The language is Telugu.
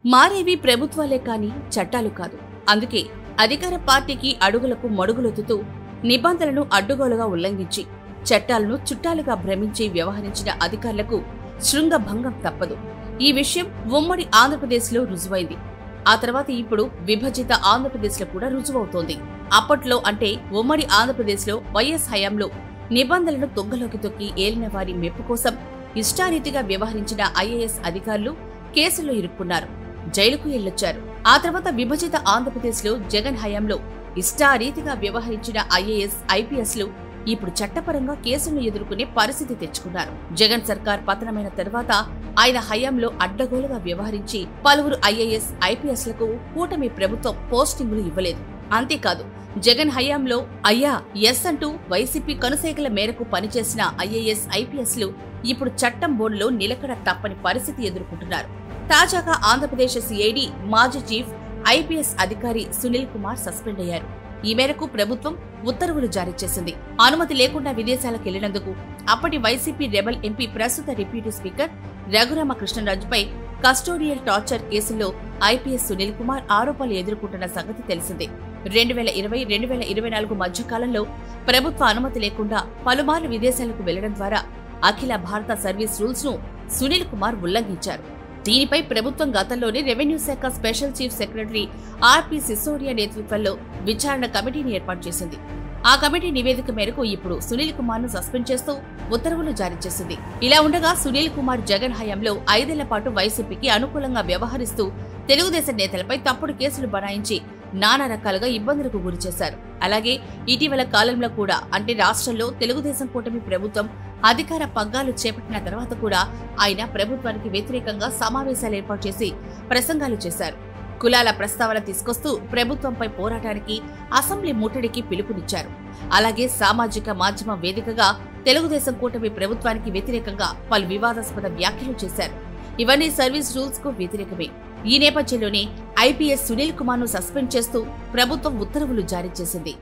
మారేవి ప్రభుత్వాలే కాని చట్టాలు కాదు. అందుకే అధికార పార్టీకి అడుగులకు మడుగులొత్తుతూ నిబంధనలను అడ్డుగోలుగా ఉల్లంఘించి చట్టాలను చుట్టాలుగా భ్రమించి వ్యవహరించిన అధికారులకు శృంగభంగం తప్పదు. ఈ విషయం ఉమ్మడి ఆంధ్రప్రదేశ్లో రుజువైంది. ఆ తర్వాత ఇప్పుడు విభజిత ఆంధ్రప్రదేశ్లో కూడా రుజువవుతోంది. అప్పట్లో అంటే ఉమ్మడి ఆంధ్రప్రదేశ్లో వైఎస్ హయాంలో నిబంధనలను తొంగలోకి తొక్కి ఏలిన వారి మెప్పు కోసం ఇష్టారీతిగా వ్యవహరించిన ఐఏఎస్ అధికారులు కేసుల్లో ఇరుక్కున్నారు, జైలుకు ఎళ్లొచ్చారు. ఆ తర్వాత విభజిత ఆంధ్రప్రదేశ్లో జగన్ హయాంలో ఇష్టారీతిగా వ్యవహరించిన ఐఏఎస్, ఐపీఎస్లు ఇప్పుడు చట్టపరంగా కేసులను ఎదుర్కొనే పరిస్థితి తెచ్చుకున్నారు. జగన్ సర్కార్ పతనమైన తర్వాత ఆయన హయాంలో అడ్డగోలుగా వ్యవహరించి పలువురు ఐఏఎస్, ఐపీఎస్లకు కూటమి ప్రభుత్వం పోస్టింగులు ఇవ్వలేదు. అంతేకాదు, జగన్ హయాంలో అయ్యా ఎస్ అంటూ వైసీపీ కనుసైగల మేరకు పనిచేసిన ఐఏఎస్, ఐపీఎస్లు ఇప్పుడు చట్టం బోర్డులో నిలకడ తప్పని పరిస్థితి ఎదుర్కొంటున్నారు. తాజాగా ఆంధ్రప్రదేశ్ సిఐడి మాజీ చీఫ్ ఐపీఎస్ అధికారి సునీల్ కుమార్ సస్పెండ్ అయ్యారు. ఈ మేరకు ప్రభుత్వం ఉత్తర్వులు జారీ చేసింది. అనుమతి లేకుండా విదేశాలకు వెళ్లినందుకు అప్పటి వైసీపీ రెబల్ ఎంపీ, ప్రస్తుత డిప్యూటీ స్పీకర్ రఘురామకృష్ణరాజుపై కస్టోడియల్ టార్చర్ కేసులో ఐపీఎస్ సునీల్ కుమార్ ఆరోపణలు ఎదుర్కొంటున్న సంగతి తెలిసిందే. 2020-2024 మధ్యకాలంలో ప్రభుత్వ అనుమతి లేకుండా పలుమార్లు విదేశాలకు వెళ్లడం ద్వారా అఖిల భారత సర్వీస్ రూల్స్ ను సునీల్ కుమార్ ఉల్లంఘించారు. దీనిపై ప్రభుత్వం గతంలోనే రెవెన్యూ శాఖ స్పెషల్ చీఫ్ సెక్రటరీ ఆర్పి సిసోడియా నేతృత్వంలో విచారణ కమిటీని ఏర్పాటు చేసింది. ఆ కమిటీ నివేదిక మేరకు ఇప్పుడు సునీల్ కుమార్ ను సస్పెండ్ చేస్తూ ఉత్తర్వులు జారీ చేసింది. ఇలా ఉండగా సునీల్ కుమార్ జగన్ హయాంలో 5 ఏళ్ల పాటు వైసీపీకి అనుకూలంగా వ్యవహరిస్తూ తెలుగుదేశం నేతలపై తప్పుడు కేసులు బనాయించి నానా రకాలుగా ఇబ్బందులకు గురిచేశారు. అలాగే ఇటీవల కాలంలో కూడా, అంటే రాష్ట్రంలో తెలుగుదేశం కూటమి ప్రభుత్వం అధికార పగ్గాలు చేపట్టిన తర్వాత కూడా ఆయన ప్రభుత్వానికి వ్యతిరేకంగా సమావేశాలు ఏర్పాటు చేసి ప్రసంగాలు చేశారు. కులాల ప్రస్తావన తీసుకొస్తూ ప్రభుత్వంపై పోరాటానికి, అసెంబ్లీ ముట్టడికి పిలుపునిచ్చారు. అలాగే సామాజిక మాధ్యమ వేదికగా తెలుగుదేశం కూటమి ప్రభుత్వానికి వ్యతిరేకంగా పలు వివాదాస్పద వ్యాఖ్యలు చేశారు. ఇవన్నీ సర్వీస్ రూల్స్ కు వ్యతిరేకమే. ఈ నేపథ్యంలోనే ఐపీఎస్ సునీల్ కుమార్ ను సస్పెండ్ చేస్తూ ప్రభుత్వం ఉత్తర్వులు జారీ చేసింది.